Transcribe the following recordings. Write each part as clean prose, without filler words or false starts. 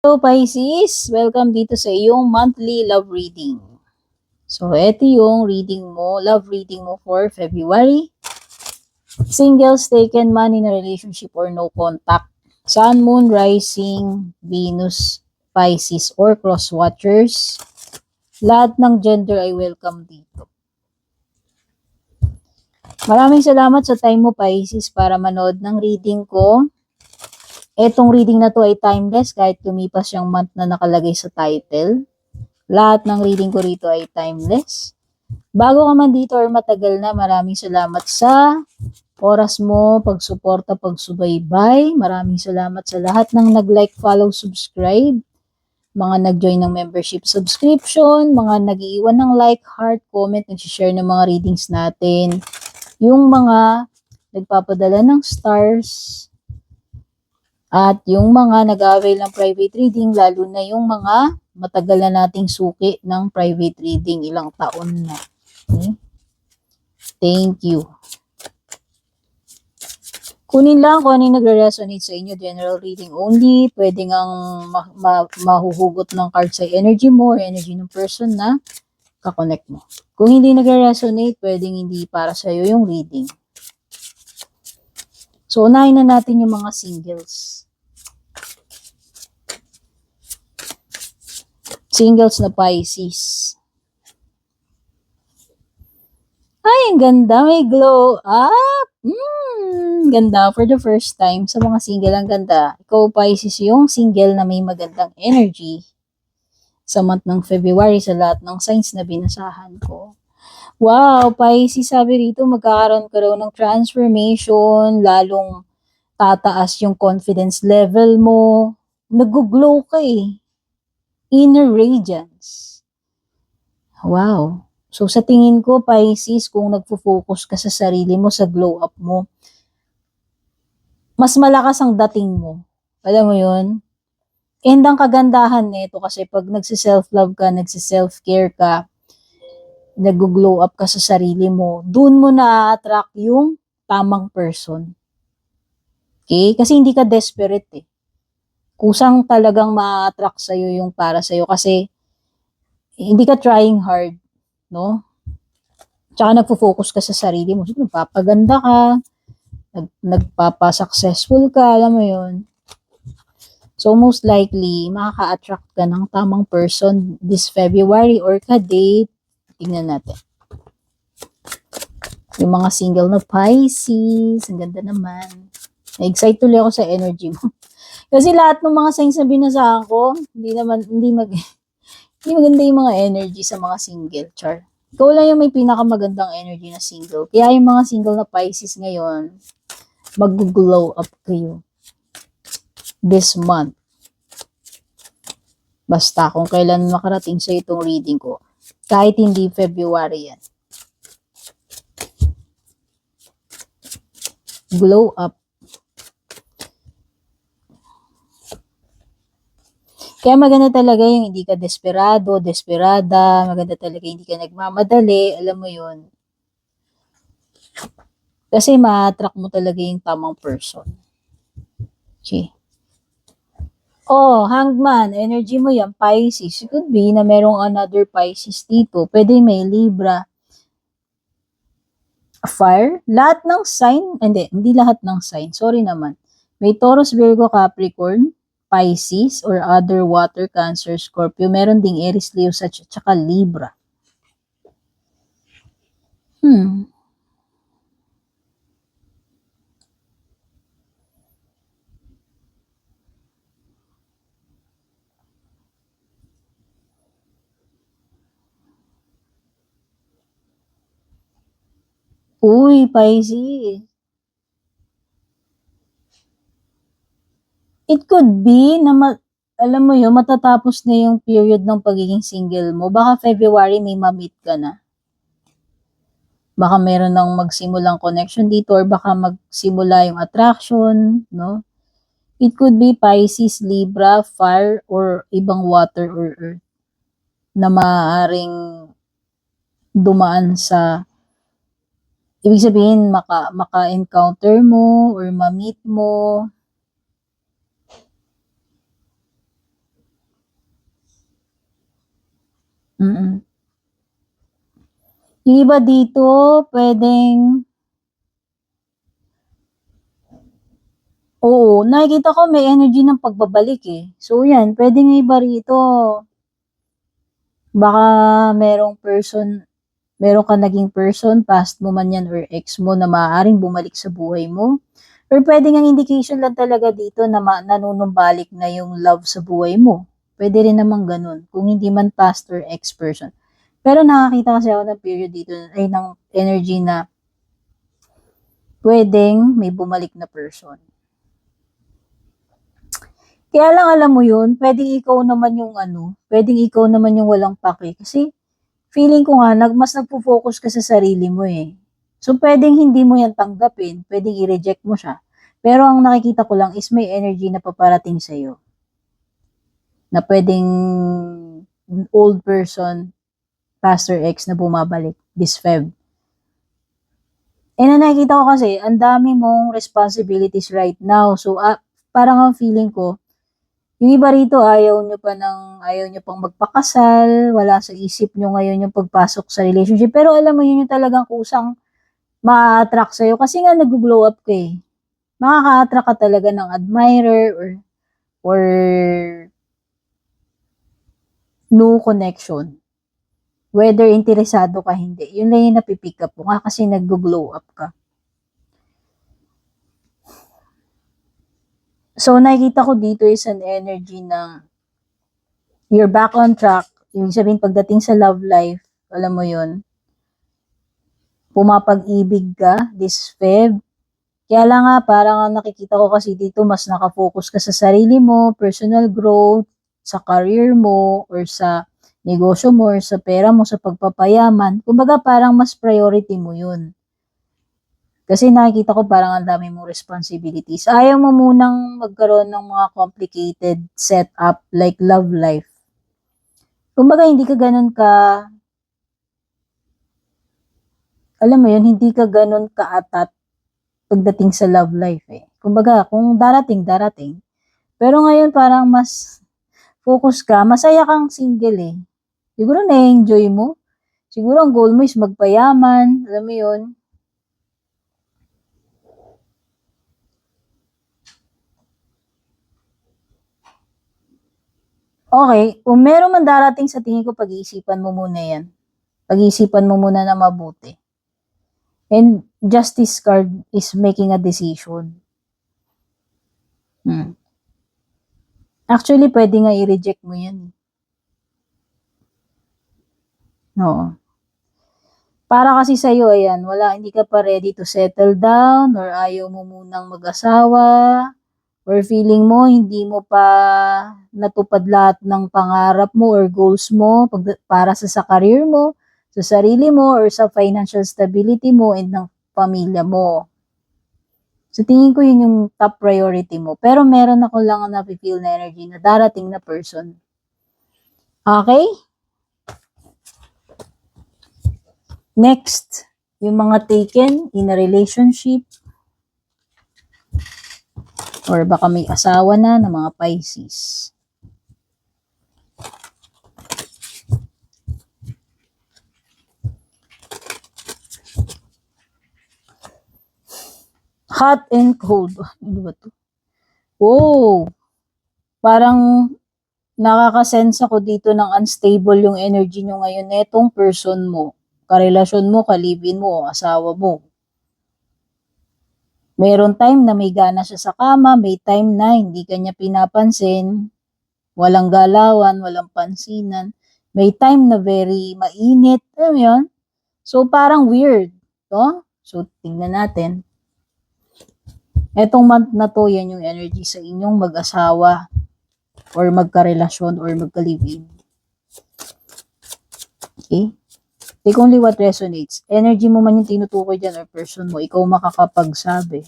Hello Pisces! Welcome dito sa iyong monthly love reading. So, ito yung love reading mo for February. Singles, taken man in a relationship or no contact. Sun, Moon, Rising, Venus, Pisces, or Cross Watchers. Lahat ng gender ay welcome dito. Maraming salamat sa time mo Pisces para manood ng reading ko. Etong reading na to ay timeless kahit lumipas yung month na nakalagay sa title. Lahat ng reading ko rito ay timeless. Bago ka man dito or matagal na, maraming salamat sa oras mo, pagsuporta, pagsubaybay. Maraming salamat sa lahat ng nag-like, follow, subscribe. Mga nag-join ng membership subscription, mga nag-iiwan ng like, heart, comment, nag-share ng mga readings natin. Yung mga nagpapadala ng stars, at yung mga nag-avail ng private reading, lalo na yung mga matagal na nating suki ng private reading, ilang taon na. Okay? Thank you. Kunin lang kung ano yung nagre-resonate sa inyo, general reading only. Pwede ngang mahuhugot ng card sa energy mo or energy ng person na kakonect mo. Kung hindi nagre-resonate, pwedeng hindi para sa'yo yung reading. So, unahin na natin yung mga singles. Singles na Pisces. Ay, ang ganda. May glow up. Ganda for the first time. Sa mga single, ang ganda. Ikaw, Pisces, yung single na may magandang energy sa month ng February sa lahat ng signs na binasahan ko. Wow, Pisces, sabi rito, magkakaroon ka raw ng transformation, lalong tataas yung confidence level mo. Nag-glow ka eh. Inner radiance. Wow. So, sa tingin ko, Pisces, kung nagfo-focus ka sa sarili mo, sa glow up mo, mas malakas ang dating mo. Alam mo yun? And ang kagandahan nito kasi pag nagsi-self-love ka, nagsi-self-care ka, nag-glow up ka sa sarili mo, dun mo na-attract yung tamang person. Okay? Kasi hindi ka desperate eh. Kusang talagang ma-attract sa'yo yung para sa'yo kasi hindi ka trying hard, no? Tsaka nagfo-focus ka sa sarili mo. Siguro, nagpapaganda ka, nagpapa-successful ka, alam mo yun. So, most likely, makaka-attract ka ng tamang person this February or ka-date. Tingnan natin. Yung mga single na Pisces, ang ganda naman. Na-excite tuloy ako sa energy mo. Kasi lahat ng mga signs na binasahan ko, hindi maganda yung mga energy sa mga single, char. Ikaw lang yung may pinakamagandang energy na single. Kaya yung mga single na Pisces ngayon, mag-glow up kayo this month. Basta kung kailan makarating sa itong reading ko, kahit hindi February yan. Glow up. Kaya maganda talaga yung hindi ka desperado, desperada, maganda talaga hindi ka nagmamadali, alam mo yun. Kasi ma-attract mo talaga yung tamang person. Okay. Oh, Hangman, energy mo yan, Pisces. It could be na merong another Pisces dito. Pwede may Libra. Fire. Lahat ng sign, hindi lahat ng sign. Sorry naman. May Taurus, Virgo, Capricorn, Pisces, or other water, Cancer, Scorpio. Meron ding Aries, Leo, at saka Libra. Uy, Pisces. It could be na alam mo yun, matatapos na yung period ng pagiging single mo. Baka February may ma-meet ka na. Baka meron ng magsimulang connection dito or baka magsimula yung attraction, no? It could be Pisces, Libra, Fire, or ibang water or earth na maaaring dumaan sa, ibig sabihin, maka-encounter mo or ma-meet mo. Mm. Yung iba dito, pwedeng, oo, nakikita ko may energy ng pagbabalik eh. So yan, pwedeng yung iba rito, baka merong person, meron ka naging person, past mo man yan or ex mo na maaaring bumalik sa buhay mo. Or pwede ang indication lang talaga dito na nanunumbalik na yung love sa buhay mo. Pwede rin naman ganun, kung hindi man past or ex person. Pero nakakita kasi ako ng period dito, ay ng energy na pwedeng may bumalik na person. Kaya lang alam mo yun, pwedeng ikaw naman yung pwedeng ikaw naman yung walang pake. Kasi feeling ko nga, mas nagpo-focus ka sa sarili mo eh. So pwedeng hindi mo yan tanggapin, pwedeng i-reject mo siya. Pero ang nakikita ko lang is may energy na paparating sa'yo. Na pwedeng old person, past or ex na bumabalik this Feb. Na nakikita ko kasi, ang dami mong responsibilities right now. So, parang ang feeling ko, yung iba rito, ayaw nyo pang magpakasal, wala sa isip nyo ngayon yung pagpasok sa relationship. Pero alam mo, yun yung talagang kusang ma-attract sa'yo. Kasi nga, nag-glow up ka eh. Makaka-attract ka talaga ng admirer or new connection. Whether interesado ka, hindi. Yun lang yung napipick up mo. Nga kasi nag-glow up ka. So, nakikita ko dito is an energy na you're back on track. Ibig sabihin, pagdating sa love life, alam mo yun, pumapag-ibig ka this Feb. Kaya lang nga, parang nakikita ko kasi dito, mas nakafocus ka sa sarili mo, personal growth, sa career mo, or sa negosyo mo, or sa pera mo, sa pagpapayaman. Kumbaga, parang mas priority mo yun. Kasi nakikita ko parang ang dami mong responsibilities. Ayaw mo munang magkaroon ng mga complicated setup like love life. Kumbaga, hindi ka ganun ka, alam mo yun, hindi ka ganun ka-atat pagdating sa love life eh. Kumbaga, kung darating, darating. Pero ngayon parang mas focus ka, masaya kang single eh. Siguro na-enjoy mo. Siguro ang goal mo is magpayaman, alam mo yun. Okay, kung meron man darating sa tingin ko, pag-iisipan mo muna yan. Pag-iisipan mo muna na mabuti. And justice card is making a decision. Actually, pwede nga i-reject mo yan. Oo. Para kasi sa'yo, ayan, hindi ka pa ready to settle down or ayaw mo munang mag-asawa or feeling mo hindi mo pa natupad lahat ng pangarap mo or goals mo para sa career mo, sa sarili mo, or sa financial stability mo and ng pamilya mo. So, tingin ko yun yung top priority mo. Pero meron ako lang na feel na energy na darating na person. Okay? Next, yung mga taken in a relationship or baka may asawa na ng mga Pisces. Hot and cold. Ano ba to? Oh, parang nakaka-sense ako dito ng unstable yung energy nyo ngayon netong person mo. Karelasyon mo, kalibin mo, asawa mo. Meron time na may gana siya sa kama, may time na hindi kanya pinapansin, walang galawan, walang pansinan. May time na very mainit, alam mo yun? So, parang weird. To? So, tingnan natin. Etong month na to, yan yung energy sa inyong mag-asawa or magka-relasyon or magka-live-in. Okay? Take only what resonates. Energy mo man yung tinutukoy dyan or person mo, ikaw makakapagsabi.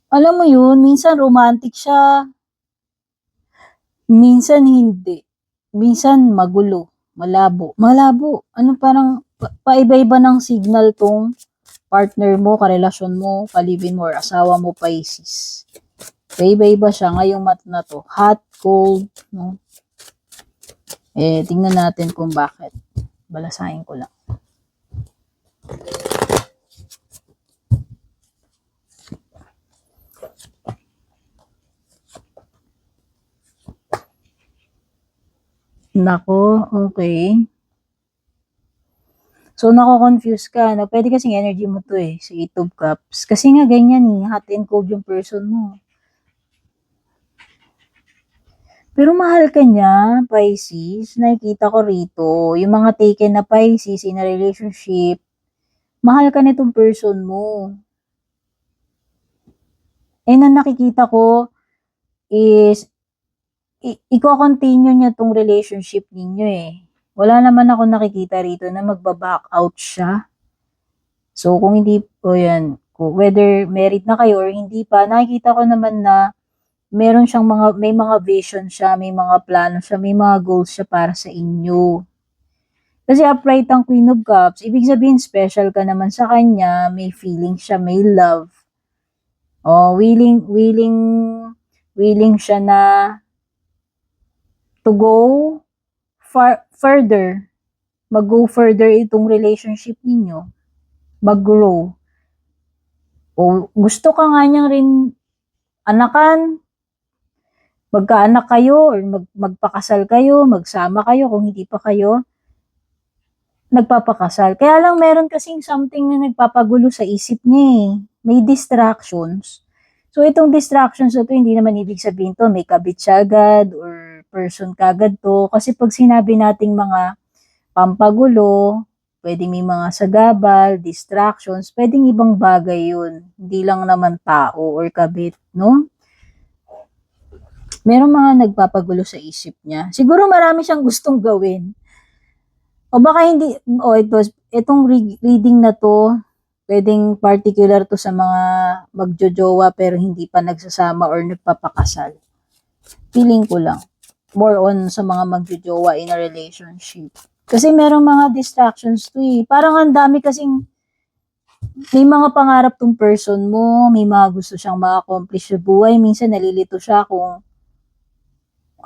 Alam mo yun, minsan romantic siya. Minsan hindi. Minsan magulo, malabo. Malabo. Ano parang paiba-iba ng signal tong partner mo, karelasyon mo, kalibin mo, or asawa mo, Pisces. Paiba-iba siya ngayong month na to. Hot, cold, no? Tingnan natin kung bakit. Balasahin ko lang. Nako, okay. So, nako-confuse ka, no? Pwede kasing energy mo to sa 8 of Cups. Kasi nga ganyan hot and cold yung person mo. Pero mahal ka niya, Pisces. Nakikita ko rito. Yung mga taken na Pisces in a relationship, mahal ka nitong person mo. Na nakikita ko is, i-continue niya tong relationship ninyo Wala naman ako nakikita rito na magba-back out siya. So, kung hindi po yan, whether married na kayo or hindi pa, nakikita ko naman na meron siyang may mga vision siya, may mga plano siya, may mga goals siya para sa inyo. Kasi upright ang Queen of Cups, ibig sabihin special ka naman sa kanya, may feeling siya, may love. Willing siya na to go further, mag-go further itong relationship ninyo, mag-grow. O gusto ka nga niyang rin anakan, magkaanak kayo or magpakasal kayo, magsama kayo kung hindi pa kayo nagpapakasal. Kaya lang meron kasing something na nagpapagulo sa isip niya May distractions. So itong distractions na to, hindi naman ibig sabihin to may kabit siya agad or person kagad to. Kasi pag sinabi nating mga pampagulo, pwedeng may mga sagabal, distractions, pwedeng ibang bagay yun. Hindi lang naman tao or kabit, no? Merong mga nagpapagulo sa isip niya. Siguro marami siyang gustong gawin. O baka hindi, itong reading na to, pwedeng particular to sa mga magjojowa pero hindi pa nagsasama or nagpapakasal. Feeling ko lang. More on sa mga magjojowa in a relationship. Kasi merong mga distractions to Parang ang dami kasing may mga pangarap tong person mo, may mga gusto siyang ma-accomplish sa buhay. Minsan nalilito siya kung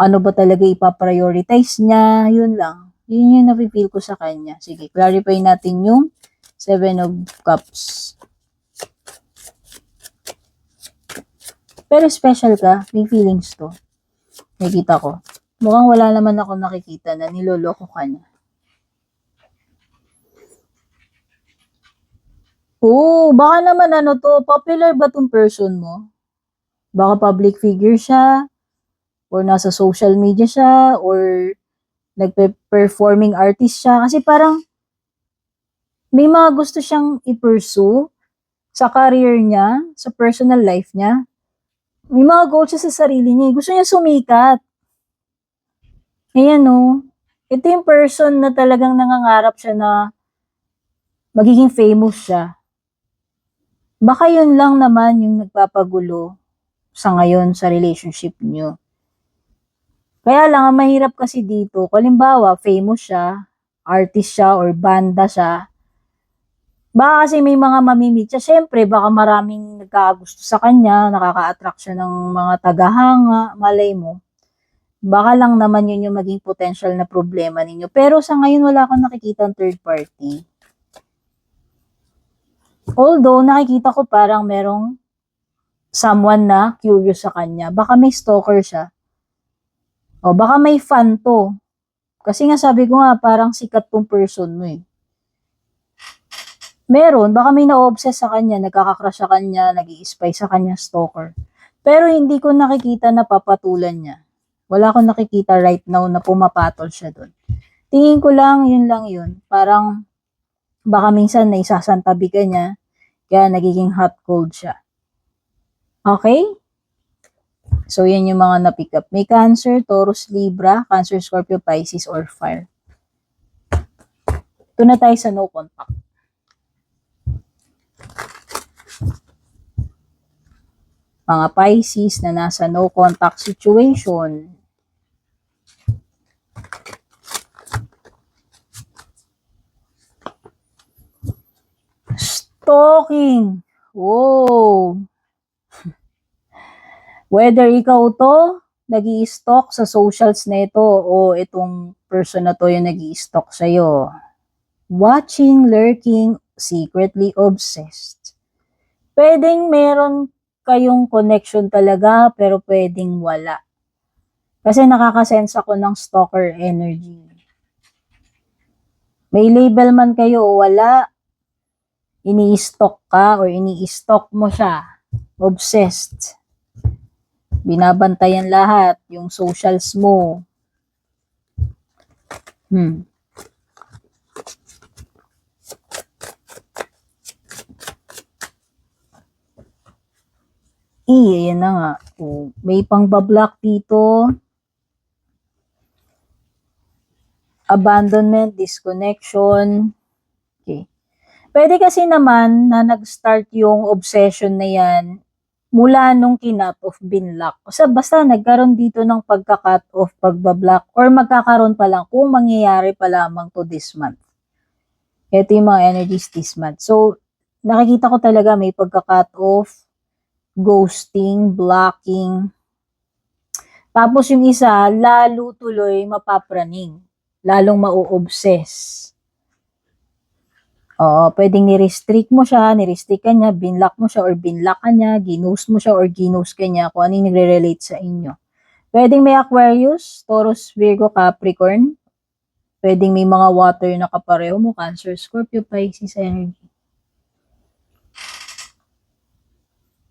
ano ba talaga ipaprioritize niya, yun lang. Yun yung napipil ko sa kanya. Sige, clarify natin yung 7 of Cups. Pero special ka, may feelings to. Nakikita ko. Mukhang wala naman ako nakikita na niloloko ka niya. Baka naman popular ba tong person mo? Baka public figure siya, or nasa social media siya, or nagpe-performing artist siya. Kasi parang may mga gusto siyang i-pursue sa career niya, sa personal life niya. May mga goals siya sa sarili niya. Gusto niya sumikat. Ayan Ito yung person na talagang nangangarap siya na magiging famous siya. Baka yun lang naman yung nagpapagulo sa ngayon sa relationship niyo. Kaya lang, ang mahirap kasi dito, halimbawa, famous siya, artist siya, or banda siya, baka kasi may mga mamimit siya. Siyempre, baka maraming nagkakagusto sa kanya, nakaka-attract siya ng mga tagahanga, malay mo. Baka lang naman yun yung maging potential na problema ninyo. Pero sa ngayon, wala akong nakikita ang third party. Although, nakikita ko parang merong someone na curious sa kanya. Baka may stalker siya. O baka may fan to. Kasi nga sabi ko nga, parang sikat tong person mo Meron, baka may na-obsess sa kanya, nagkakakrush sa kanya, nag-i-spy sa kanya, stalker. Pero hindi ko nakikita na papatulan niya. Wala akong nakikita right now na pumapatol siya doon. Tingin ko lang yun. Parang baka minsan naisasantabi ka niya, kaya nagiging hot-cold siya. Okay? So, yan yung mga na-pick up. May Cancer, Taurus, Libra, Cancer, Scorpio, Pisces, or Fire. Ito na tayo sa no contact. Mga Pisces na nasa no contact situation. Stalking. Wow. Whether ikaw to, nag-i-stalk sa socials na ito o itong person na to yung nag-i-stalk sa'yo. Watching, lurking, secretly obsessed. Pwedeng meron kayong connection talaga pero pwedeng wala. Kasi nakakasense ako ng stalker energy. May label man kayo o wala, ini-stalk ka or ini-stalk mo siya. Obsessed. Binabantayan lahat, yung socials mo. Ayan na nga. Oh, may pang-block dito. Abandonment, disconnection. Okay. Pwede kasi naman na nag-start yung obsession na yan mula nung kinut off binlock. Basta nagkaroon dito ng pagka-cut off, pagbablock, or magkakaroon pa lang kung mangyayari pa lamang to this month. Ito yung mga energies this month. So, nakikita ko talaga may pagka-cut off, ghosting, blocking. Tapos yung isa, lalo tuloy mapapraning. Lalong mau-obsess. Oo, pwedeng ni-restrict mo siya, ni-restrict ka niya, binlock mo siya or binlock ka niya, ginost mo siya or ginost ka niya, kung ano yung nagre-relate sa inyo. Pwedeng may Aquarius, Taurus, Virgo, Capricorn. Pwedeng may mga water na kapareho mo, Cancer, Scorpio, Pisces energy.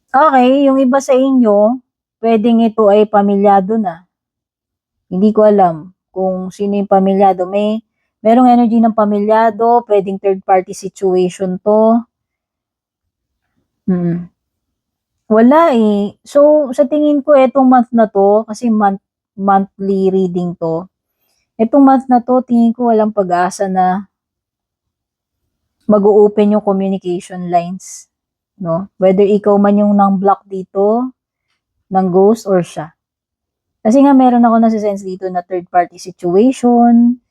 Okay, yung iba sa inyo, pwedeng ito ay pamilyado na. Hindi ko alam kung sino yung pamilyado. Merong energy ng pamilyado, pwedeng third party situation to. Wala eh. So, sa tingin ko, etong month na to, kasi monthly reading to, etong month na to, tingin ko walang pag-asa na mag-open yung communication lines. No? Whether ikaw man yung nang-block dito, ng ghost or siya. Kasi nga meron ako nasa-sense dito na third party situation,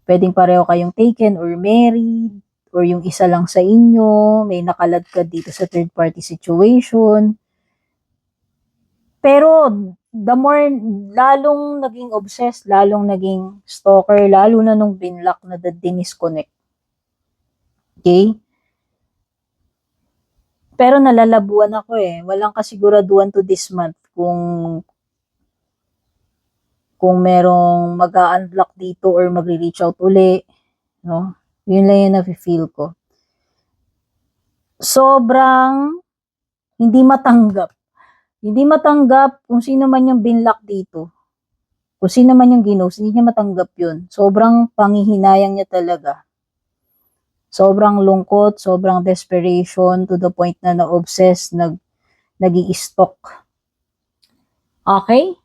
pwedeng pareho kayong taken or married, or yung isa lang sa inyo, may nakaladkad dito sa third party situation. Pero the more, lalong naging obsessed, lalong naging stalker, lalo na nung binlock na dinisconnect. Okay? Pero nalalabuan ako eh. Walang kasiguraduhan to this month kung merong mag-a-unblock dito or magre-reach out uli. No? Yun lang yung nafe-feel ko. Sobrang hindi matanggap. Hindi matanggap kung sino man yung binlock dito. Kung sino man yung ginost, hindi niya matanggap yun. Sobrang panghihinayang niya talaga. Sobrang lungkot, sobrang desperation to the point na na-obsess, nag-i-stalk. Okay?